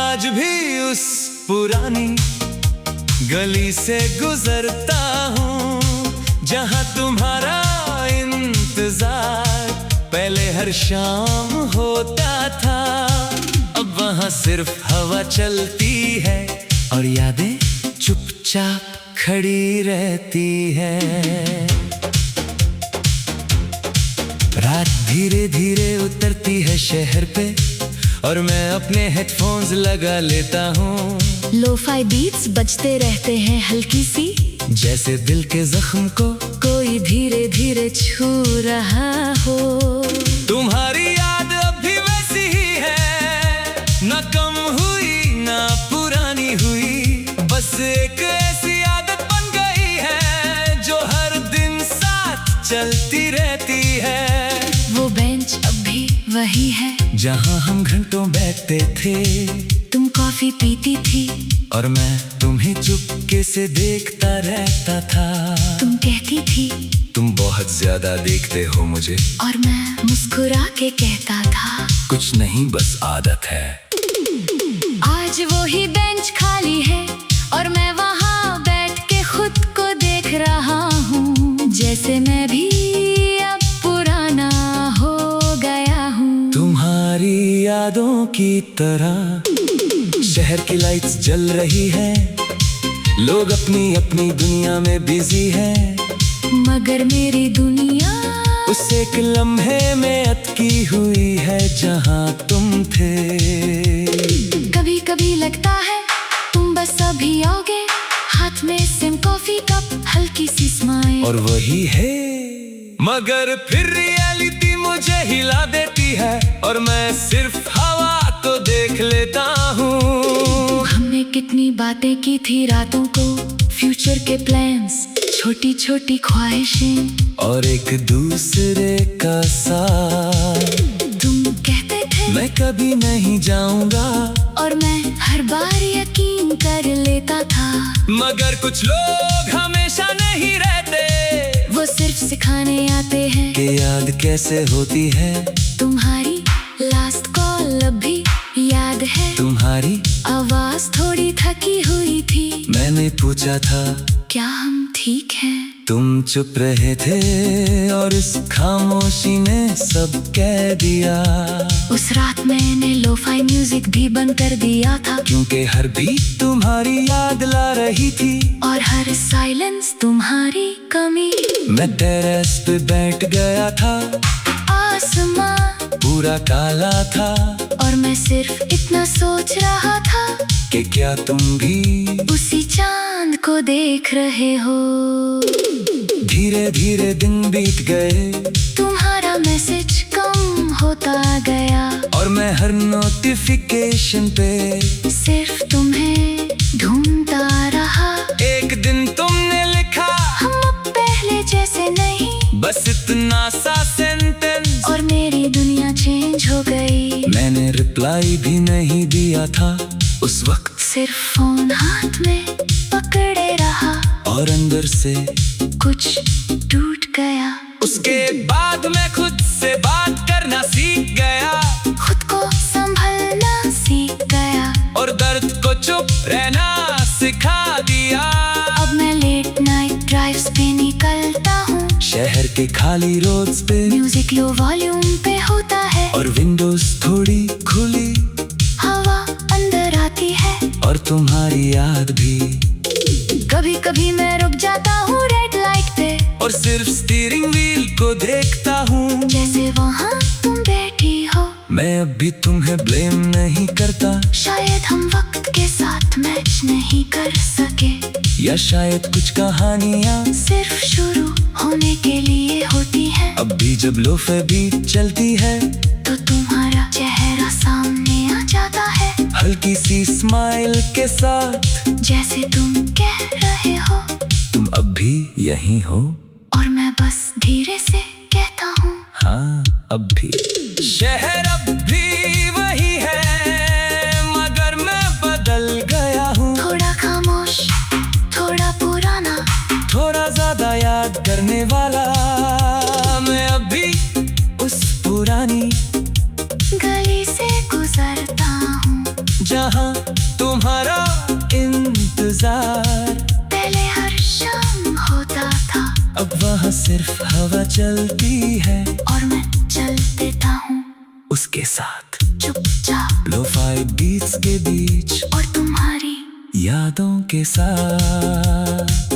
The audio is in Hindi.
आज भी उस पुरानी गली से गुजरता हूँ जहाँ तुम्हारा इंतजार पहले हर शाम होता था। अब वहाँ सिर्फ हवा चलती है और यादें चुपचाप खड़ी रहती है। रात धीरे धीरे उतरती है शहर पे और मैं अपने हेडफोन्स लगा लेता हूँ। लोफाई बीट्स बजते रहते हैं हल्की सी, जैसे दिल के जख्म को कोई धीरे धीरे छू रहा हो। तुम्हारी याद अभी वैसी ही है, न कम हुई ना पुरानी हुई, बस एक ऐसी आदत बन गई है जो हर दिन साथ चलती रहती है। वो बेंच अब भी वही है जहाँ हम घंटों बैठते थे, तुम कॉफी पीती थी और मैं तुम्हें चुपके से देखता रहता था। तुम कहती थी तुम बहुत ज्यादा देखते हो मुझे, और मैं मुस्कुरा के कहता था कुछ नहीं बस आदत है। आज वो ही बेंच खाली है और मैं वहाँ बैठ के खुद को देख रहा हूँ, जैसे मैं भी अब पुराना हो गया हूँ। तुम्हारी यादों की तरह शहर की लाइट्स जल रही है, लोग अपनी अपनी दुनिया में बिजी है, मगर मेरी दुनिया उस एक लम्हे में अटकी हुई है जहाँ तुम थे। कभी कभी लगता है तुम बस अभी आओगे, हाथ में सिम कॉफी कप हल्की सी स्माइल, और वही है, मगर फिर रियलिटी मुझे हिला देती है और मैं सिर्फ हवा को देख लेता हूँ। हमने कितनी बातें की थी रातों को, फ्यूचर के प्लान्स, छोटी छोटी ख्वाहिशें और एक दूसरे का साथ। तुम कहते थे मैं कभी नहीं जाऊंगा और मैं हर बार यकीन कर लेता था, मगर कुछ लोग हमेशा नहीं रहते, वो सिर्फ सिखाने आते हैं कि याद कैसे होती है। तुम्हारी लास्ट कॉल अब भी याद है, तुम्हारी आवाज थोड़ी थकी हुई थी, मैंने पूछा था क्या हम ठीक हैं? तुम चुप रहे थे और इस खामोशी ने सब कह दिया। उस रात मैंने लोफाई म्यूजिक भी बंद कर दिया था, क्योंकि हर बीट तुम्हारी याद ला रही थी और हर साइलेंस तुम्हारी कमी। मैं टेरेस पे बैठ गया था, आसमां पूरा काला था और मैं सिर्फ इतना सोच रहा था कि क्या तुम भी उसी चांद को देख रहे हो। धीरे धीरे दिन बीत गए, तुम्हारा मैसेज कम होता गया और मैं हर नोटिफिकेशन पे सिर्फ तुम्हें ढूंढता रहा। एक दिन तुमने लिखा हम अब पहले जैसे नहीं, बस इतना सा सेंटेंस, और मेरी दुनिया चेंज हो गई। मैंने रिप्लाई भी नहीं दिया था उस वक्त, सिर्फ फोन हाथ में पकड़े रहा और अंदर से कुछ टूट गया। उसके बाद मैं खुद से बात करना सीख गया, खुद को संभलना सीख गया और दर्द को चुप रहना सिखा दिया। अब मैं लेट नाइट ड्राइव्स पे निकलता हूँ, शहर के खाली रोड्स पे म्यूजिक लो वॉल्यूम पे होता है और विंडोज थोड़ी खुली, हवा अंदर आती है और तुम्हारी याद भी। कभी कभी मैं रुक जाता हूँ रेड लाइट पे और सिर्फ स्टीयरिंग व्हील को देखता हूँ, जैसे वहाँ तुम बैठी हो। मैं अब भी तुम्हें ब्लेम नहीं करता, शायद हम वक्त के साथ मैच नहीं कर सके, या शायद कुछ कहानियाँ सिर्फ शुरू होने के लिए होती है। अब भी जब लोफे बीट चलती है तो तुम्हारा चेहरा सामने आ जाता है, हल्की सी स्माइल के साथ, जैसे तुम कह रहे हो तुम अब भी यहीं हो, और मैं बस धीरे से कहता हूँ हाँ अब भी। शहर अब भी वही है, मगर मैं बदल गया हूँ, थोड़ा खामोश, थोड़ा पुराना, थोड़ा ज्यादा याद करने वाला। मैं अब भी उस पुरानी गली से गुजरता हूँ जहाँ अब वहाँ सिर्फ हवा चलती है और मैं चल देता हूँ उसके साथ, चुपचाप लो-फाई बीट्स के बीच और तुम्हारी यादों के साथ।